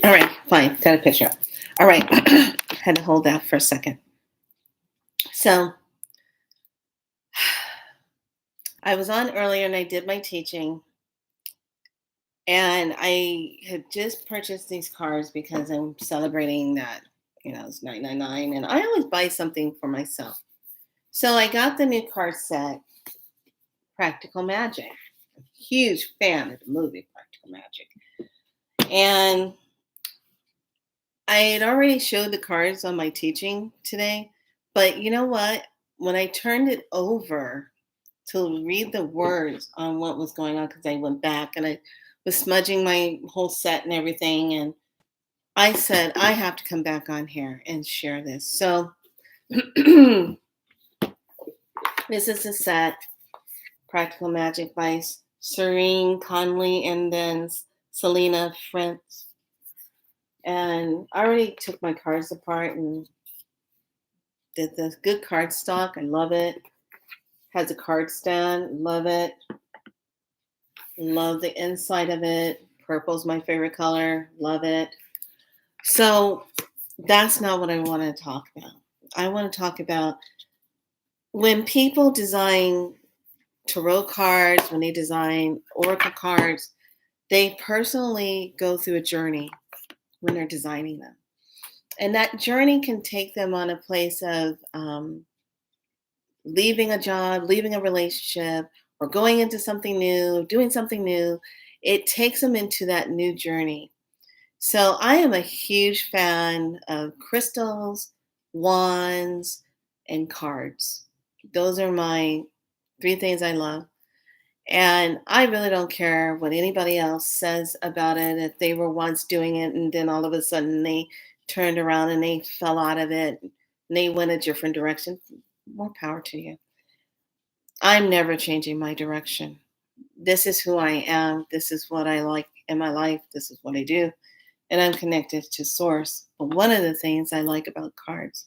All right, fine. Got a picture. All right. Had to hold that for a second. So I was on earlier and I did my teaching, and I had just purchased these cards because I'm celebrating that, it's 999, and I always buy something for myself. So I got the new card set, Practical Magic. Huge fan of the movie Practical Magic. And I had already showed the cards on my teaching today, but you know what? When I turned it over to read the words on what was going on, because I went back and I was smudging my whole set and everything, and I said, I have to come back on here and share this. So this is a set, Practical Magic by Serene Conley and then Selena Frentz. And I already took my cards apart and did the good card stock. I love it. Has a card stand. Love it. Love the inside of it. Purple's my favorite color. Love it. So that's not what I want to talk about. I want to talk about when people design tarot cards, when they design oracle cards, they personally go through a journey when they're designing them. And that journey can take them on a place of leaving a job, leaving a relationship, or going into something new, doing something new. It takes them into that new journey. So I am a huge fan of crystals, wands, and cards. Those are my three things I love. And I really don't care what anybody else says about it. If they were once doing it and then all of a sudden they turned around and they fell out of it and they went a different direction, more power to you. I'm never changing my direction. This is who I am. This is what I like in my life. This is what I do. And I'm connected to source. But one of the things I like about cards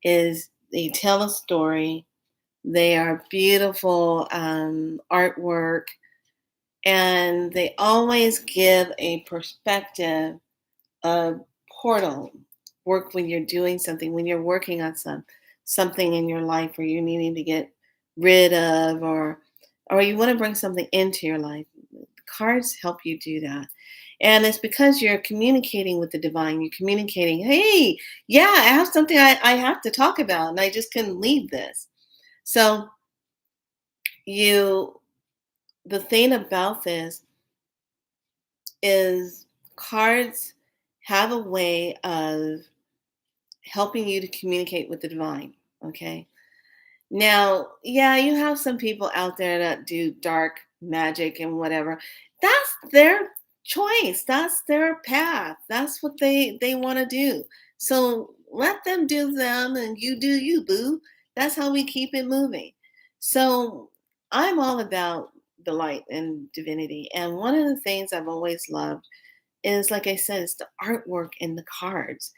is they tell a story. They are beautiful artwork, and they always give a perspective of portal work when you're doing something, when you're working on something in your life, or you're needing to get rid of, or you want to bring something into your life. Cards help you do that. And it's because you're communicating with the divine. You're communicating, hey, yeah, I have something I have to talk about, and I just couldn't leave this. So you the thing about this is cards have a way of helping you to communicate with the divine. Okay. Now, yeah, you have some people out there that do dark magic and whatever. That's their choice. That's their path. That's what they want to do. So let them do them and you do you, boo. That's how we keep it moving. So I'm all about the light and divinity. And one of the things I've always loved is, like I said, it's the artwork in the cards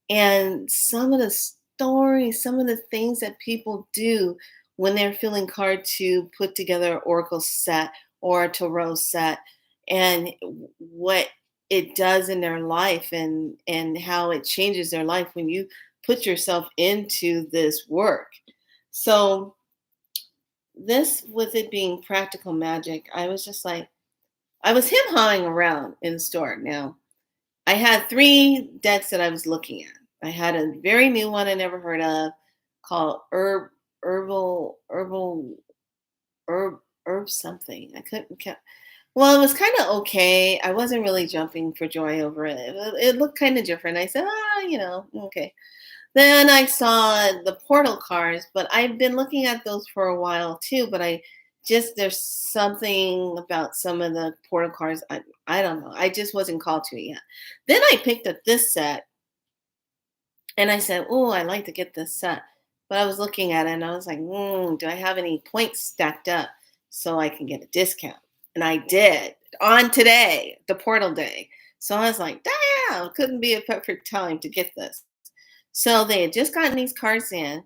and some of the stories, some of the things that people do when they're feeling called to put together an oracle set or a tarot set, and what it does in their life, and how it changes their life when you put yourself into this work. So this, with it being practical magic, I was just like, I was him hawing around in the store. Now I had three decks that I was looking at. I had a very new one I never heard of called Herbal Herb something. I couldn't. Well, it was kind of okay. I wasn't really jumping for joy over it. It looked kind of different. I said, okay. Then I saw the portal cards, but I've been looking at those for a while too. But there's something about some of the portal cards. I don't know. I just wasn't called to it yet. Then I picked up this set and I said, oh, I like to get this set. But I was looking at it and I was like, do I have any points stacked up so I can get a discount? And I did on today, the portal day. So I was like, damn, couldn't be a perfect time to get this. So they had just gotten these cards in,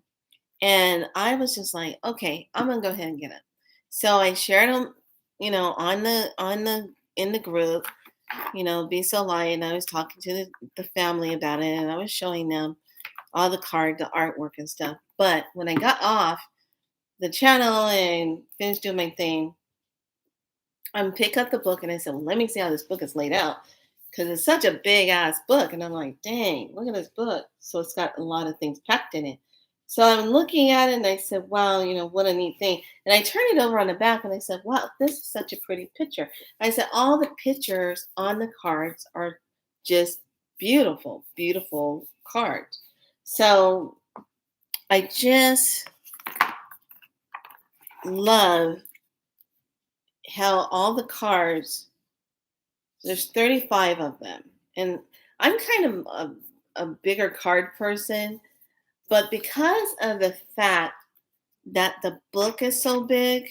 and I was just like, okay, I'm gonna go ahead and get them. So I shared them, on the in the group, be so light. And I was talking to the family about it, and I was showing them all the artwork and stuff. But when I got off the channel and finished doing my thing, I pick up the book and I said, well, let me see how this book is laid out. Because it's such a big ass book. And I'm like, dang, look at this book. So it's got a lot of things packed in it. So I'm looking at it and I said, wow, what a neat thing. And I turned it over on the back and I said, wow, this is such a pretty picture. I said, all the pictures on the cards are just beautiful, beautiful cards. So I just love how all the cards, there's 35 of them. And I'm kind of a bigger card person, but because of the fact that the book is so big,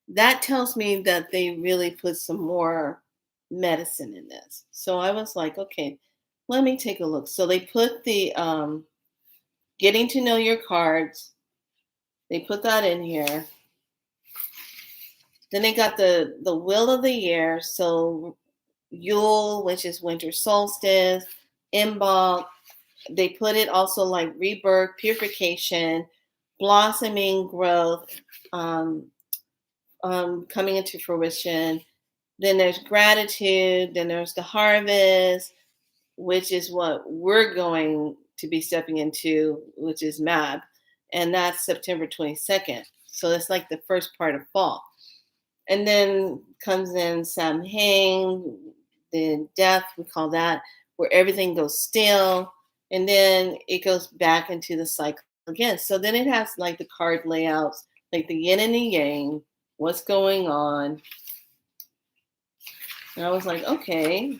that tells me that they really put some more medicine in this. So I was like, okay, let me take a look. So they put the getting to know your cards, they put that in here. Then they got the wheel of the year. So Yule, which is winter solstice, Imbolc. They put it also like rebirth, purification, blossoming, growth, um, coming into fruition. Then there's gratitude. Then there's the harvest, which is what we're going to be stepping into, which is Mab. And that's September 22nd. So that's like the first part of fall. And then comes in Samhain, the death, we call that, where everything goes still. And then it goes back into the cycle again. So then it has like the card layouts, like the yin and the yang, what's going on. And I was like, okay.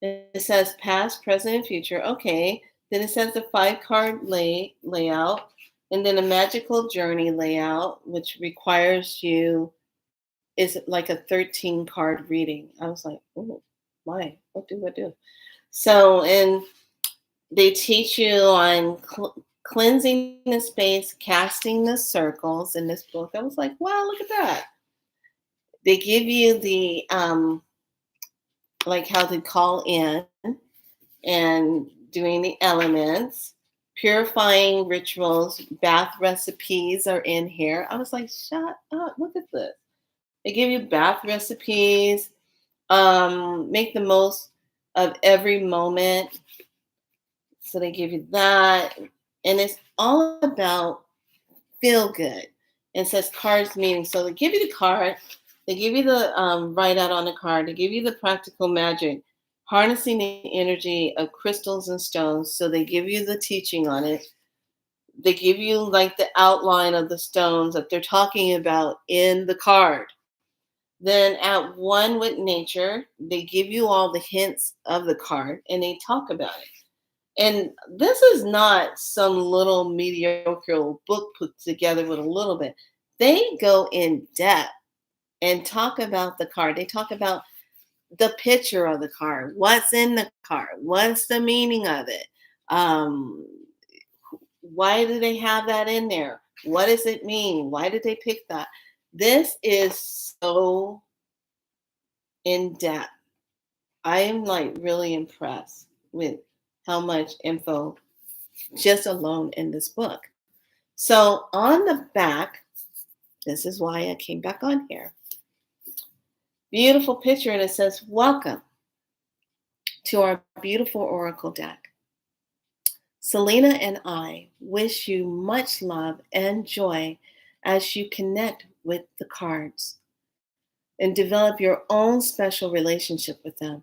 It says past, present, and future. Okay. Then it says the 5-card layout, and then a magical journey layout, which requires you is like a 13-card reading. I was like, oh my, what do I do? So, and they teach you on cleansing the space, casting the circles in this book. I was like, wow, look at that. They give you the like how to call in and doing the elements, purifying rituals, bath recipes are in here. I was like, shut up, look at this. They give you bath recipes, make the most of every moment. So they give you that. And it's all about feel good. It says cards meaning. So they give you the card, they give you the write out on the card, they give you the practical magic, harnessing the energy of crystals and stones. So they give you the teaching on it. They give you like the outline of the stones that they're talking about in the card. Then at one with nature, they give you all the hints of the card and they talk about it. And this is not some little mediocre book put together with a little bit. They go in depth and talk about the card. They talk about the picture of the card, what's in the card, what's the meaning of it, um, why do they have that in there, what does it mean, why did they pick that. This is so in depth. I am like really impressed with how much info just alone in this book. So on the back, this is why I came back on here. Beautiful picture, and it says, welcome to our beautiful Oracle deck. Selena and I wish you much love and joy as you connect with the cards and develop your own special relationship with them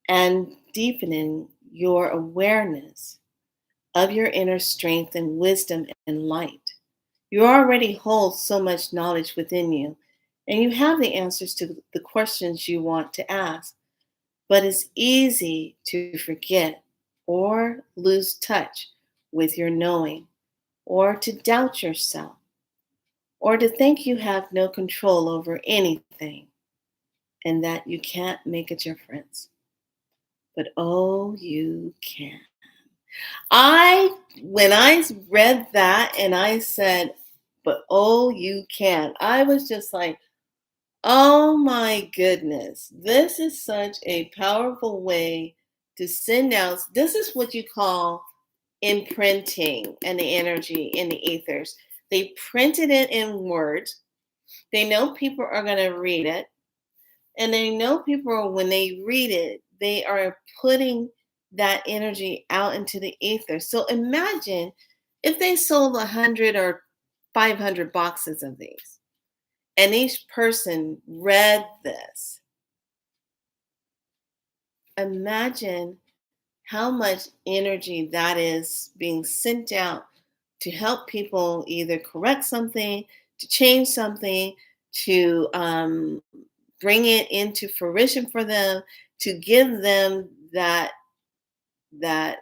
and deepening your awareness of your inner strength and wisdom and light. You already hold so much knowledge within you, and you have the answers to the questions you want to ask, but it's easy to forget or lose touch with your knowing, or to doubt yourself, or to think you have no control over anything and that you can't make a difference. But oh, you can. When I read that and I said, but oh, you can, I was just like, Oh my goodness. This is such a powerful way to send out. This is what you call imprinting and the energy in the ethers. They printed it in words. They know people are going to read it. And they know people, when they read it, they are putting that energy out into the ether. So imagine if they sold 100 or 500 boxes of these, and each person read this. Imagine how much energy that is being sent out to help people either correct something, to change something, to bring it into fruition for them, to give them that that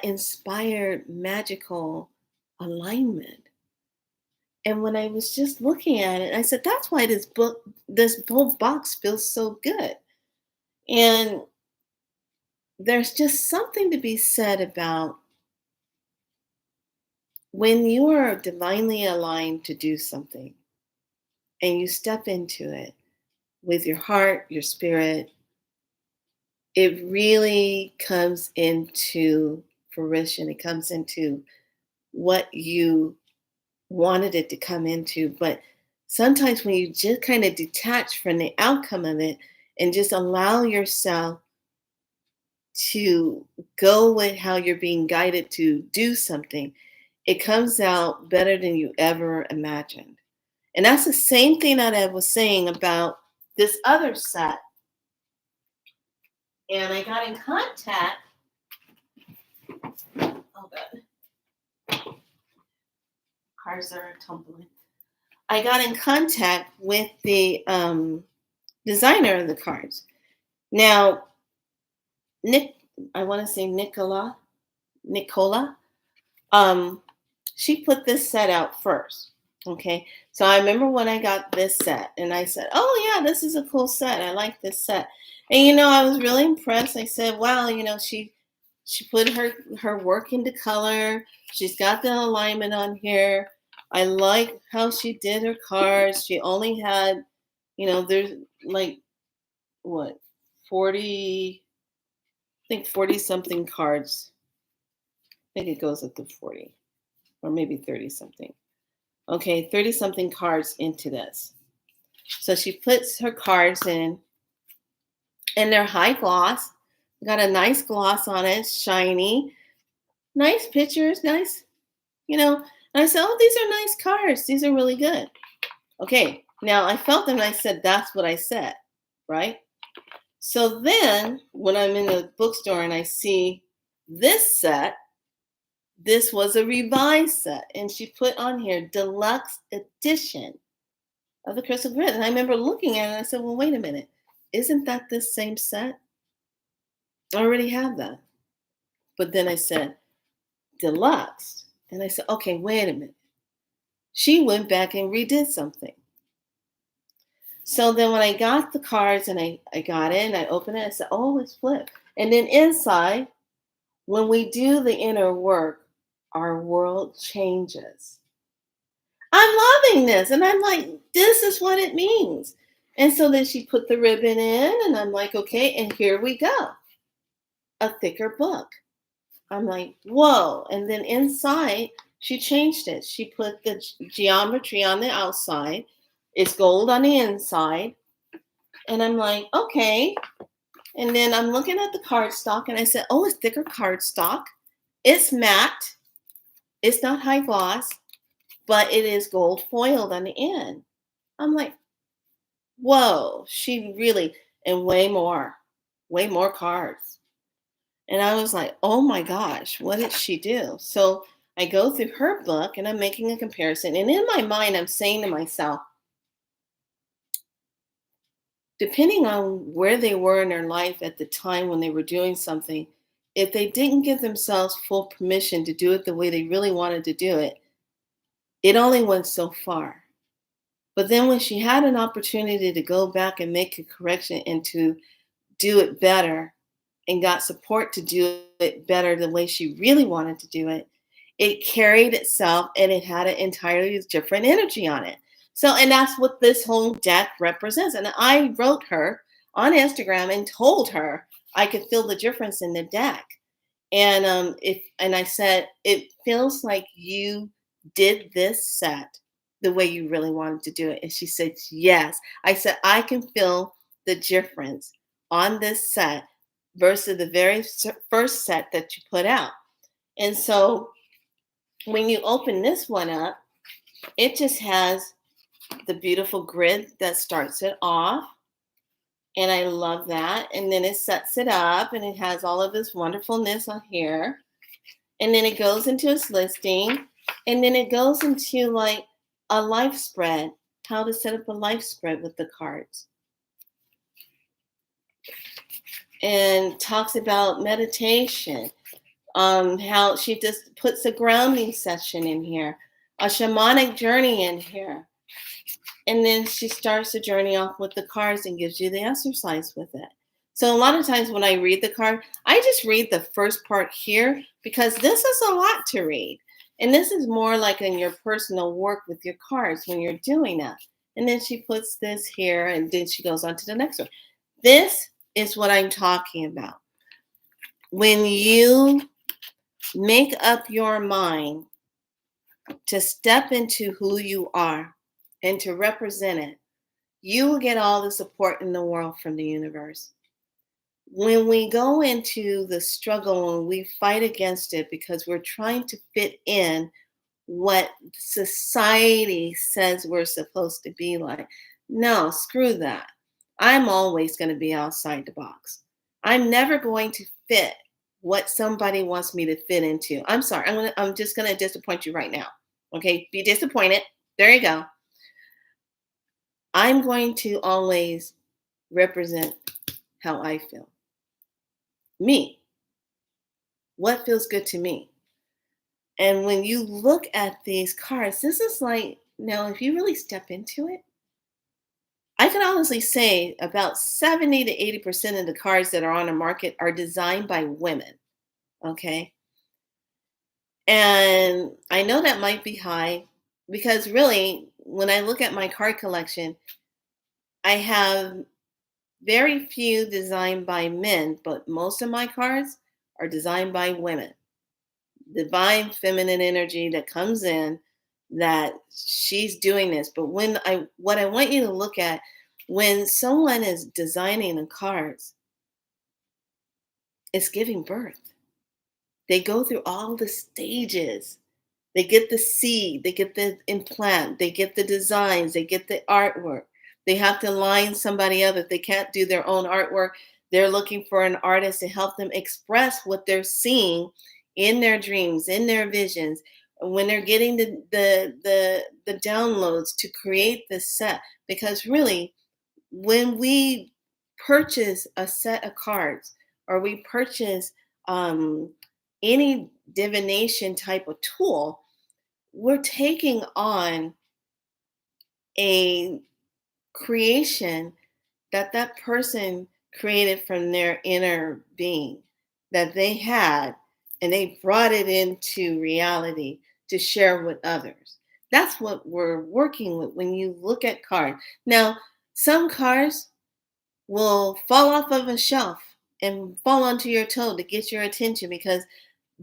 inspired magical alignment. And when I was just looking at it, I said, that's why this whole box feels so good. And there's just something to be said about when you are divinely aligned to do something and you step into it with your heart, your spirit, it really comes into fruition. It comes into what you wanted it to come into. But sometimes when you just kind of detach from the outcome of it and just allow yourself to go with how you're being guided to do something, it comes out better than you ever imagined. And that's the same thing that I was saying about this other set. And I got in contact. Oh, God. Cars are tumbling. I got in contact with the designer of the cards. Now, Nick, I want to say Nicola, um, she put this set out first. Okay. So I remember when I got this set and I said, oh, yeah, this is a cool set. I like this set. And, I was really impressed. I said, wow, she put her work into color. She's got the alignment on here. I like how she did her cards. She only had, there's like what, 40, I think 40 something cards. I think it goes up to 40 or maybe 30 something. Okay, 30 something cards into this. So she puts her cards in, and they're high gloss. Got a nice gloss on it, shiny. Nice pictures, nice, And I said, oh, these are nice cards. These are really good. Okay, now I felt them and I said, that's what I said, right? So then when I'm in the bookstore and I see this set, this was a revised set. And she put on here deluxe edition of the Crystal Grid. And I remember looking at it and I said, well, wait a minute. Isn't that the same set? I already have that. But then I said, deluxe. And I said, okay, wait a minute. She went back and redid something. So then when I got the cards and I got it and I opened it, I said, oh, it's flipped. And then inside, when we do the inner work, our world changes. I'm loving this. And I'm like, this is what it means. And so then she put the ribbon in and I'm like, okay, and here we go. A thicker book. I'm like, whoa. And then inside, she changed it. She put the geometry on the outside. It's gold on the inside. And I'm like, okay. And then I'm looking at the cardstock and I said, oh, it's thicker cardstock. It's matte. It's not high gloss, but it is gold foiled on the end. I'm like, whoa, she really, and way more cards. And I was like, oh my gosh, what did she do? So I go through her book and I'm making a comparison. And in my mind, I'm saying to myself, depending on where they were in their life at the time when they were doing something, if they didn't give themselves full permission to do it the way they really wanted to do it, it only went so far. But then when she had an opportunity to go back and make a correction and to do it better and got support to do it better the way she really wanted to do it, it carried itself and it had an entirely different energy on it. So, and that's what this whole deck represents. And I wrote her on Instagram and told her I could feel the difference in the deck. And if and I said, it feels like you did this set the way you really wanted to do it. And she said, yes. I said, I can feel the difference on this set versus the very first set that you put out. And so when you open this one up, it just has the beautiful grid that starts it off. And I love that. And then it sets it up and it has all of this wonderfulness on here. And then it goes into its listing. And then it goes into like a life spread, how to set up a life spread with the cards. And talks about meditation, how she just puts a grounding session in here, a shamanic journey in here. And then she starts the journey off with the cards and gives you the exercise with it. So a lot of times when I read the card, I just read the first part here because this is a lot to read. And this is more like in your personal work with your cards when you're doing that. And then she puts this here and then she goes on to the next one. This is what I'm talking about. When you make up your mind to step into who you are and to represent it, you will get all the support in the world from the universe. When we go into the struggle and we fight against it because we're trying to fit in what society says we're supposed to be like, no, screw that. I'm always going to be outside the box. I'm never going to fit what somebody wants me to fit into. I'm sorry. I'm just going to disappoint you right now. Okay, be disappointed. There you go. I'm going to always represent how I feel. Me. What feels good to me? And when you look at these cards, this is like, now, if you really step into it, I can honestly say about 70 to 80% of the cards that are on the market are designed by women. Okay. And I know that might be high because really, when I look at my card collection, I have very few designed by men, but most of my cards are designed by women. Divine feminine energy that comes in, that she's doing this. But what I want you to look at, when someone is designing the cards, it's giving birth. They go through all the stages. They get the seed, they get the implant, they get the designs, they get the artwork. They have to line somebody up. If they can't do their own artwork, they're looking for an artist to help them express what they're seeing in their dreams, in their visions, when they're getting the downloads to create this set. Because really, when we purchase a set of cards or we purchase any divination type of tool, we're taking on a creation that person created from their inner being that they had, and they brought it into reality to share with others. That's what we're working with when you look at cards. Now, some cards will fall off of a shelf and fall onto your toe to get your attention because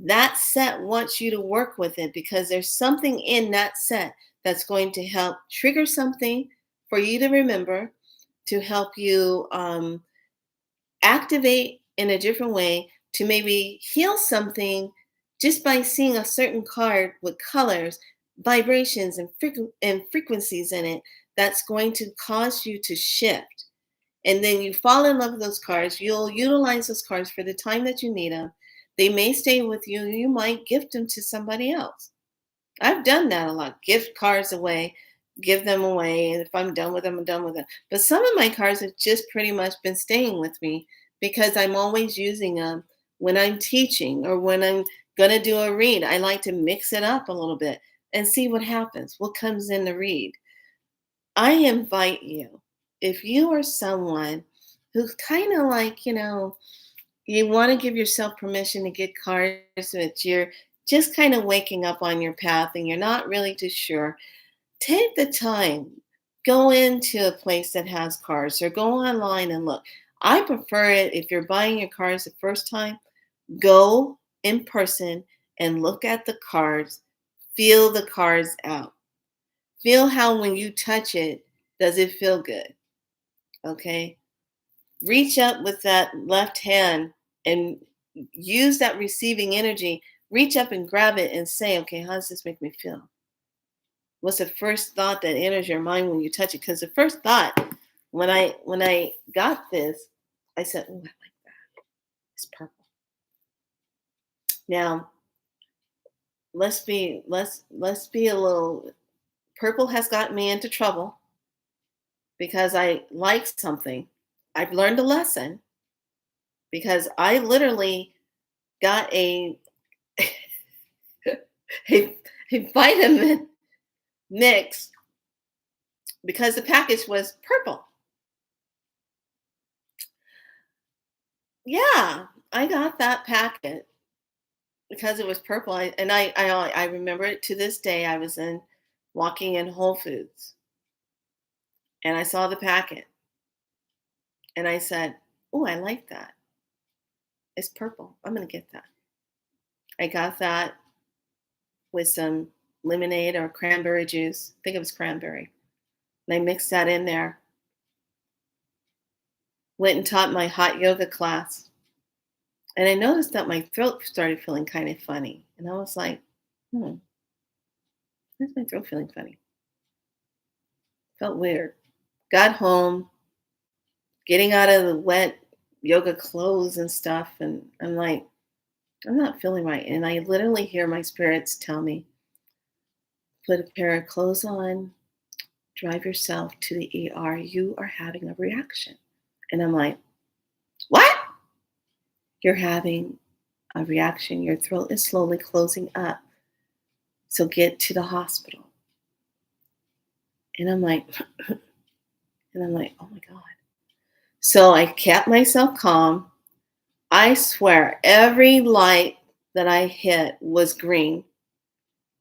that set wants you to work with it, because there's something in that set that's going to help trigger something for you to remember, to help you activate in a different way, to maybe heal something just by seeing a certain card with colors, vibrations, and frequencies in it that's going to cause you to shift. And then you fall in love with those cards. You'll utilize those cards for the time that you need them. They may stay with you. You might gift them to somebody else. I've done that a lot. Gift cards away, give them away. And if I'm done with them, I'm done with them. But some of my cards have just pretty much been staying with me because I'm always using them when I'm teaching or when I'm going to do a read. I like to mix it up a little bit and see what happens, what comes in the read. I invite you, if you are someone who's kind of like, you want to give yourself permission to get cards that you're just kind of waking up on your path and you're not really too sure, take the time. go into a place that has cards or go online and look. I prefer it if you're buying your cards the first time, go in person and look at the cards, feel the cards out. Feel how when you touch it, does it feel good? Okay. Reach up with that left hand and use that receiving energy. Reach up and grab it and say, okay, how does this make me feel? What's the first thought that enters your mind when you touch it? Because the first thought when I got this, I said, oh, I like that. It's purple. Now let's be a little. Purple has gotten me into trouble because I like something. I've learned a lesson because I literally got a, a vitamin mix because the package was purple. Yeah, I got that packet because it was purple. I remember it to this day. I was in walking in Whole Foods and I saw the packet and I said, "Oh, I like that. It's purple. I'm gonna get that." I got that with some lemonade or cranberry juice. I think it was cranberry. And I mixed that in there. Went and taught my hot yoga class. And I noticed that my throat started feeling kind of funny. And I was like, why is my throat feeling funny? Felt weird. Got home, getting out of the wet yoga clothes and stuff. And I'm like, I'm not feeling right. And I literally hear my spirits tell me, put a pair of clothes on, drive yourself to the ER. You are having a reaction. And I'm like, what? You're having a reaction. Your throat is slowly closing up. So get to the hospital. And I'm like, oh my God. So I kept myself calm. I swear, every light that I hit was green.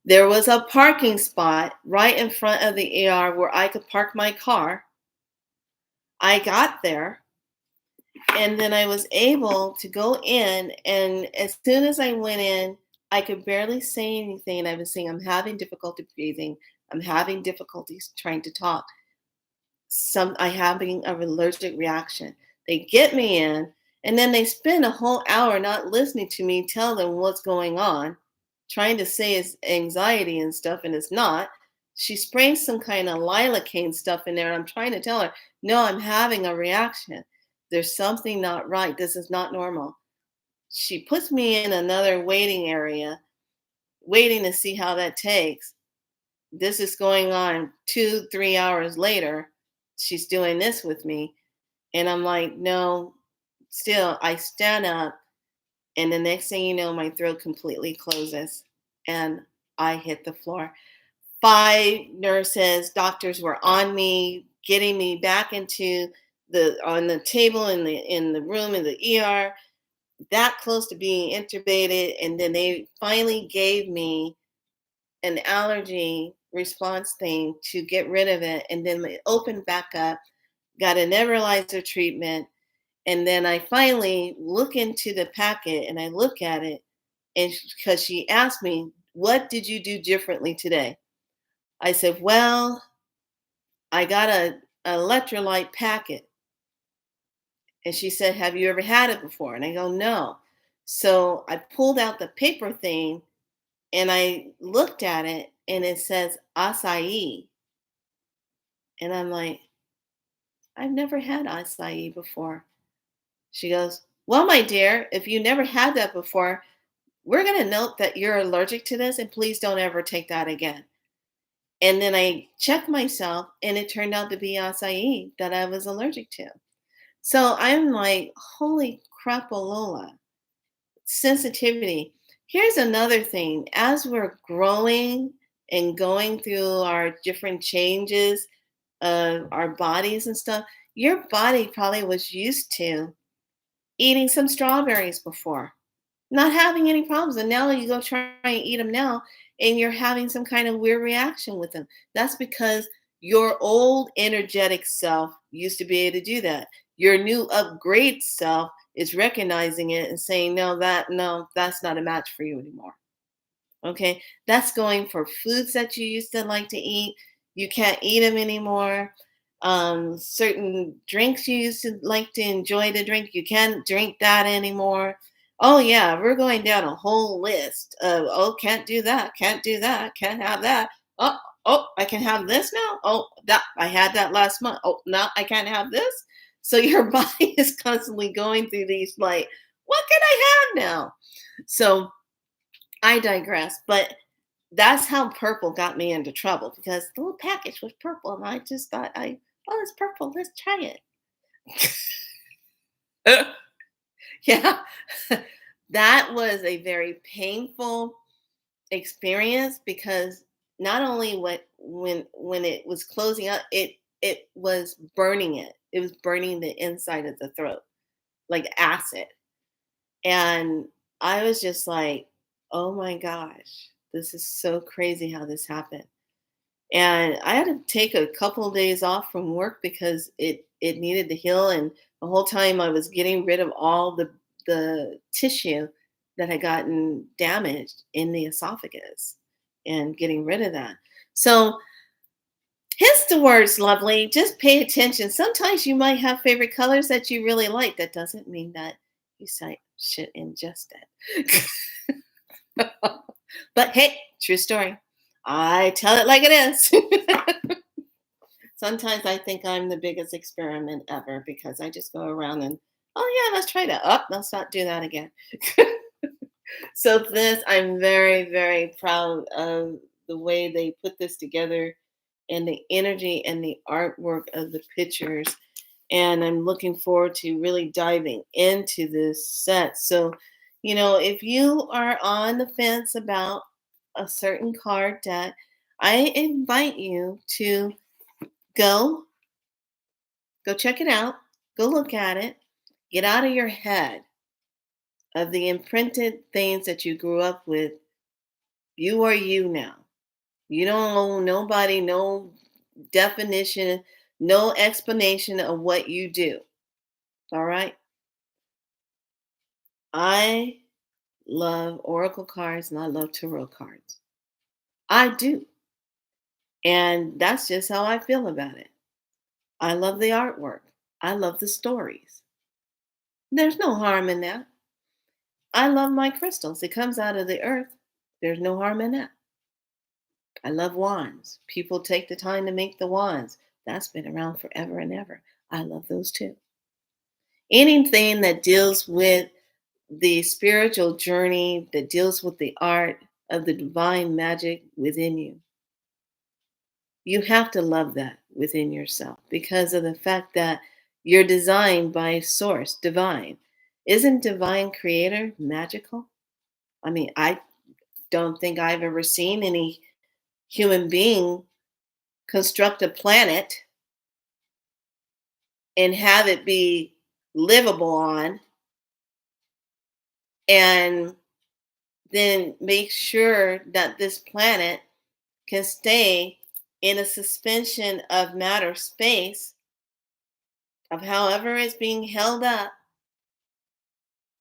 There was a parking spot right in front of the ER where I could park my car. I got there and then I was able to go in. And as soon as I went in, I could barely say anything. And I was saying, I'm having difficulty breathing. I'm having difficulties trying to talk. I having an allergic reaction. They get me in, and then they spend a whole hour not listening to me tell them what's going on, trying to say it's anxiety and stuff, and it's not. She sprays some kind of lidocaine stuff in there, and I'm trying to tell her, no, I'm having a reaction. There's something not right. This is not normal. She puts me in another waiting area, waiting to see how that takes. This is going on 2-3 hours later. She's doing this with me. And I'm like, no, still, I stand up. And the next thing you know, my throat completely closes and I hit the floor. 5 nurses, doctors were on me, getting me back into on the table in the room in the ER, that close to being intubated. And then they finally gave me an allergy response thing to get rid of it. And then it opened back up, got a nebulizer treatment. And then I finally look into the packet and I look at it. And because she asked me, what did you do differently today? I said, well, I got an electrolyte packet. And she said, have you ever had it before? And I go, no. So I pulled out the paper thing and I looked at it and it says acai. And I'm like, I've never had acai before. She goes, well, my dear, if you never had that before, we're going to note that you're allergic to this and please don't ever take that again. And then I checked myself and it turned out to be acai that I was allergic to. So I'm like, holy crapalola, sensitivity. Here's another thing. As we're growing and going through our different changes of our bodies and stuff, your body probably was used to eating some strawberries before, not having any problems. And now you go try and eat them now, and you're having some kind of weird reaction with them. That's because Your old energetic self used to be able to do that. Your new upgrade self is recognizing it and saying, no, that's not a match for you anymore. Okay. That's going for foods that you used to like to eat. You can't eat them anymore. Certain drinks you used to like to enjoy to drink, you can't drink that anymore. Oh, yeah. We're going down a whole list of, oh, can't do that. Can't do that. Can't have that. Oh, oh, I can have this now. Oh, that I had that last month. Oh, now I can't have this. So your body is constantly going through these like, what can I have now? So I digress, but that's how purple got me into trouble because the little package was purple, and I just thought, oh, it's purple. Let's try it. Yeah, that was a very painful experience because not only when it was closing up, it was burning it. It was burning the inside of the throat like acid, and I was just like, oh my gosh, this is so crazy how this happened. And I had to take a couple of days off from work because it needed to heal, and the whole time I was getting rid of all the tissue that had gotten damaged in the esophagus and getting rid of that. So hence the words lovely. Just pay attention. Sometimes you might have favorite colors that you really like. That doesn't mean that should ingest it. But hey, true story. I tell it like it is. Sometimes I think I'm the biggest experiment ever because I just go around and, oh yeah, let's try that. Up, let's not do that again. So this, I'm very, very proud of the way they put this together and the energy and the artwork of the pictures. And I'm looking forward to really diving into this set. So, if you are on the fence about a certain card deck, I invite you to go go check it out, go look at it, get out of your head of the imprinted things that you grew up with. You are you now. You don't owe nobody no definition, no explanation of what you do. All right? I love oracle cards and I love tarot cards. I do. And that's just how I feel about it. I love the artwork. I love the stories. There's no harm in that. I love my crystals. It comes out of the earth. There's no harm in that. I love wands. People take the time to make the wands. That's been around forever and ever. I love those too. Anything that deals with the spiritual journey, that deals with the art of the divine magic within you, you have to love that within yourself because of the fact that you're designed by source, divine. Isn't divine creator magical? I mean, I don't think I've ever seen any human being construct a planet and have it be livable on and then make sure that this planet can stay in a suspension of matter space of however it's being held up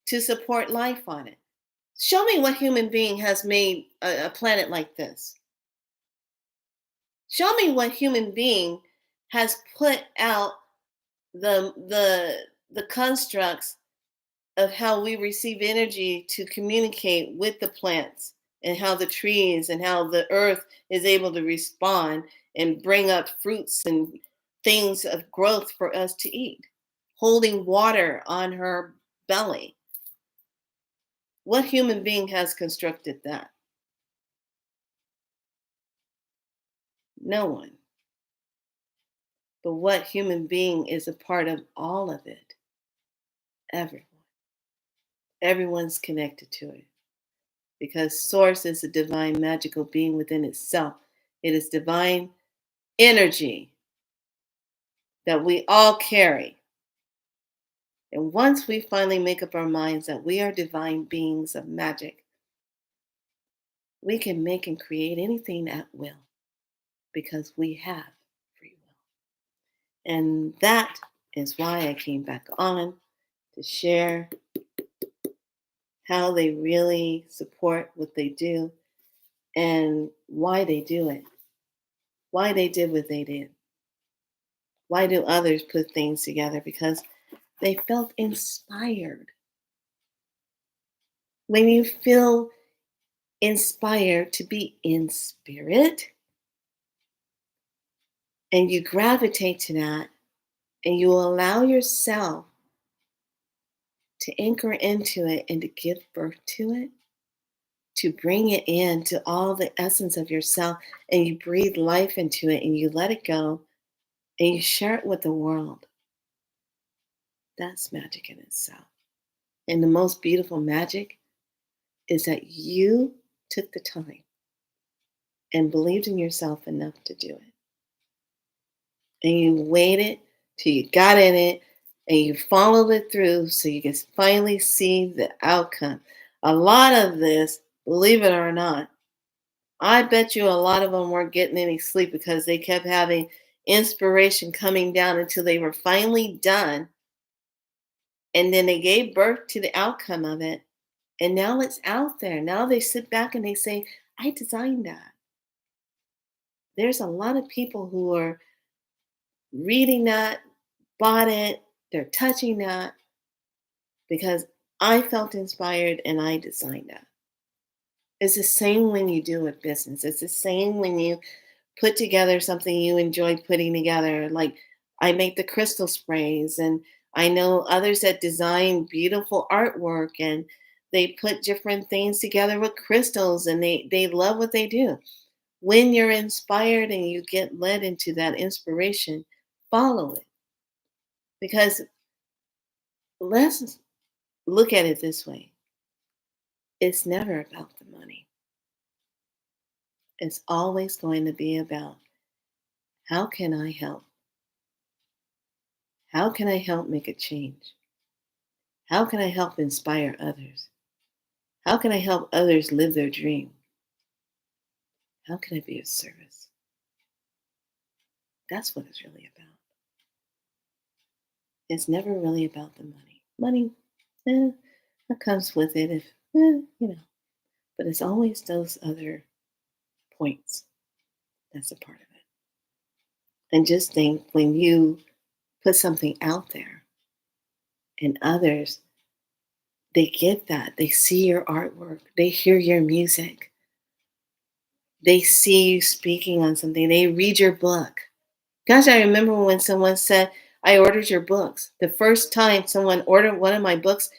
to support life on it. Show me what human being has made a planet like this. Show me what human being has put out the constructs of how we receive energy to communicate with the plants and how the trees and how the earth is able to respond and bring up fruits and things of growth for us to eat, holding water on her belly. What human being has constructed that? No one. But what human being is a part of all of it? Everyone. Everyone's connected to it because source is a divine magical being within itself. It is divine energy that we all carry. And once we finally make up our minds that we are divine beings of magic, we can make and create anything at will because we have And that is why I came back on to share how they really support what they do and why they do it, why they did what they did. Why do others put things together? Because they felt inspired. When you feel inspired to be in spirit and you gravitate to that and you allow yourself to anchor into it and to give birth to it, to bring it into all the essence of yourself, and you breathe life into it and you let it go and you share it with the world, that's magic in itself. And the most beautiful magic is that you took the time and believed in yourself enough to do it. And you waited till you got in it and you followed it through so you can finally see the outcome. A lot of this, believe it or not, I bet you a lot of them weren't getting any sleep because they kept having inspiration coming down until they were finally done. And then they gave birth to the outcome of it. And now it's out there. Now they sit back and they say, I designed that. There's a lot of people who are reading that, bought it, they're touching that because I felt inspired and I designed that. It's the same when you do a business. It's the same when you put together something you enjoy putting together. Like I make the crystal sprays, and I know others that design beautiful artwork and they put different things together with crystals and they love what they do. When you're inspired and you get led into that inspiration, follow it. Because let's look at it this way, it's never about the money. It's always going to be about how can I help? How can I help make a change? How can I help inspire others? How can I help others live their dream? How can I be of service? That's what it's really about. It's never really about the money. Money, that comes with it if, but it's always those other points that's a part of it. And just think when you put something out there and others, they get that. They see your artwork, they hear your music, they see you speaking on something, they read your book. Gosh, I remember when someone said, I ordered your books. The first time someone ordered one of my books,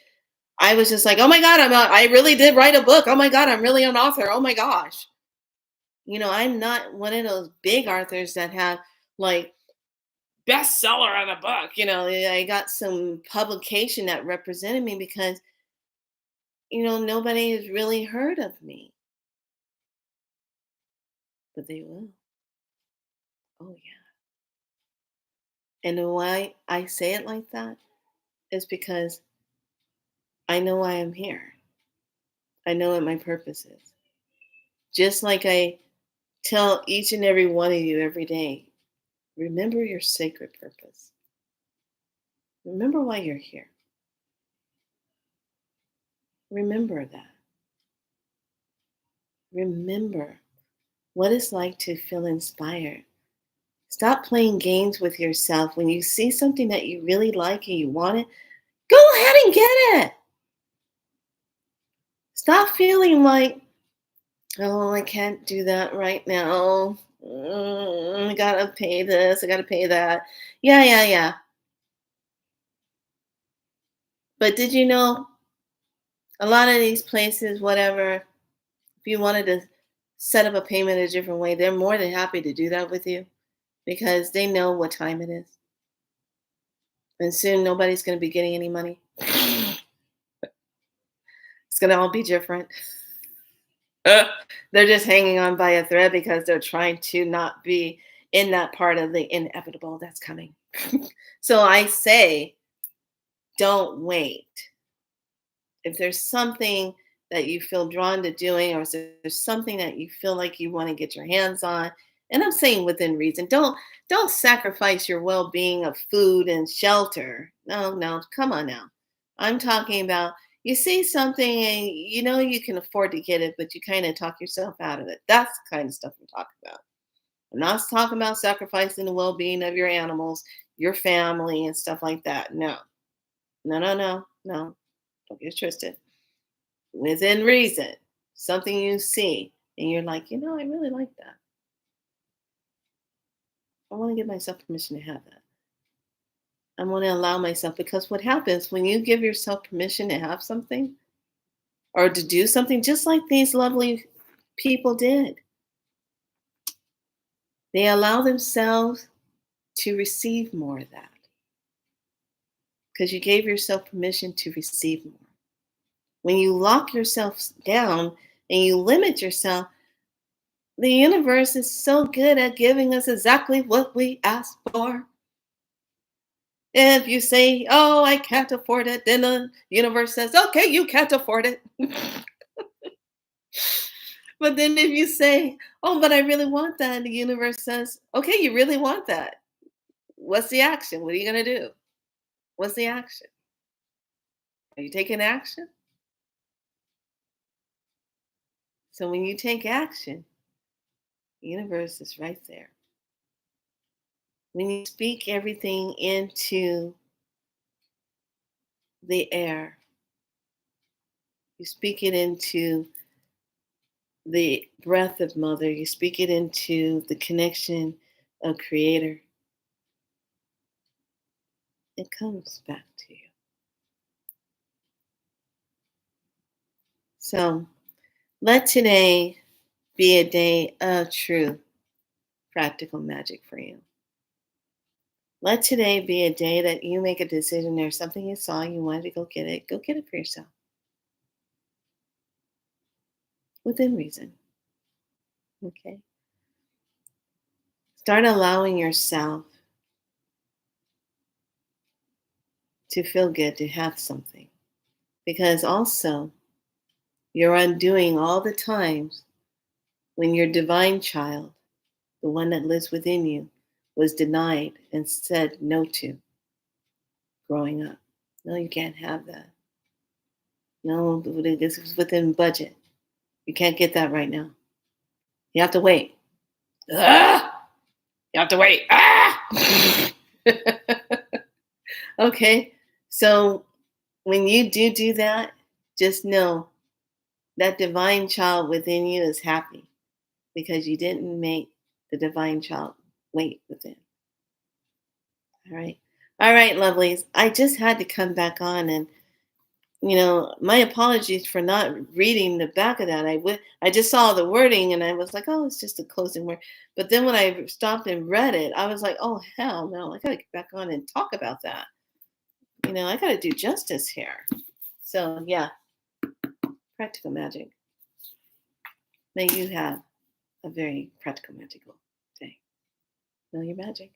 I was just like, oh my God, I really did write a book. Oh my God, I'm really an author. Oh my gosh. I'm not one of those big authors that have like bestseller on a book. I got some publication that represented me because, nobody has really heard of me, but they will. Oh, yeah. And why I say it like that is because I know why I'm here. I know what my purpose is. Just like I tell each and every one of you every day, remember your sacred purpose. Remember why you're here. Remember that. Remember what it's like to feel inspired. Stop playing games with yourself. When you see something that you really like and you want it, go ahead and get it. Stop feeling like, oh, I can't do that right now. I gotta pay this, I gotta pay that. Yeah, yeah, yeah. But did you know a lot of these places, whatever, if you wanted to set up a payment a different way, they're more than happy to do that with you because they know what time it is. And soon nobody's going to be getting any money. It's going to all be different. They're just hanging on by a thread because they're trying to not be in that part of the inevitable that's coming. So I say, don't wait. If there's something that you feel drawn to doing, or if there's something that you feel like you want to get your hands on, And I'm saying within reason. Don't sacrifice your well-being of food and shelter. No, no, come on now. I'm talking about you see something and you know you can afford to get it, but you kind of talk yourself out of it. That's the kind of stuff I'm talking about. I'm not talking about sacrificing the well-being of your animals, your family, and stuff like that. No, no, no, no, no. Don't get twisted. Within reason, something you see, and you're like, I really like that. I want to give myself permission to have that. I want to allow myself because what happens when you give yourself permission to have something or to do something, just like these lovely people did, they allow themselves to receive more of that because you gave yourself permission to receive more. When you lock yourself down and you limit yourself, the universe is so good at giving us exactly what we ask for. If you say, "Oh, I can't afford it," then the universe says, "Okay, you can't afford it." But then if you say, "Oh, but I really want that," the universe says, "Okay, you really want that. What's the action? What are you going to do? What's the action? Are you taking action?" So when you take action, the universe is right there. When you speak everything into the air, you speak it into the breath of mother, you speak it into the connection of creator, it comes back to you. So let today be a day of true practical magic for you. Let today be a day that you make a decision. There's something you saw, you wanted to go get it. Go get it for yourself within reason. Okay. Start allowing yourself to feel good to have something. Because also, you're undoing all the times when your divine child, the one that lives within you, was denied and said no to growing up. No, you can't have that. No, this is within budget. You can't get that right now. You have to wait. Ah! You have to wait. Ah! Okay. So when you do that, just know that divine child within you is happy because you didn't make the divine child wait within. All right. All right, lovelies. I just had to come back on and my apologies for not reading the back of that. I just saw the wording and I was like, oh, it's just a closing word. But then when I stopped and read it, I was like, oh hell no, I gotta get back on and talk about that. I gotta do justice here. So yeah, practical magic. May you have a very practical magical day. Know your magic.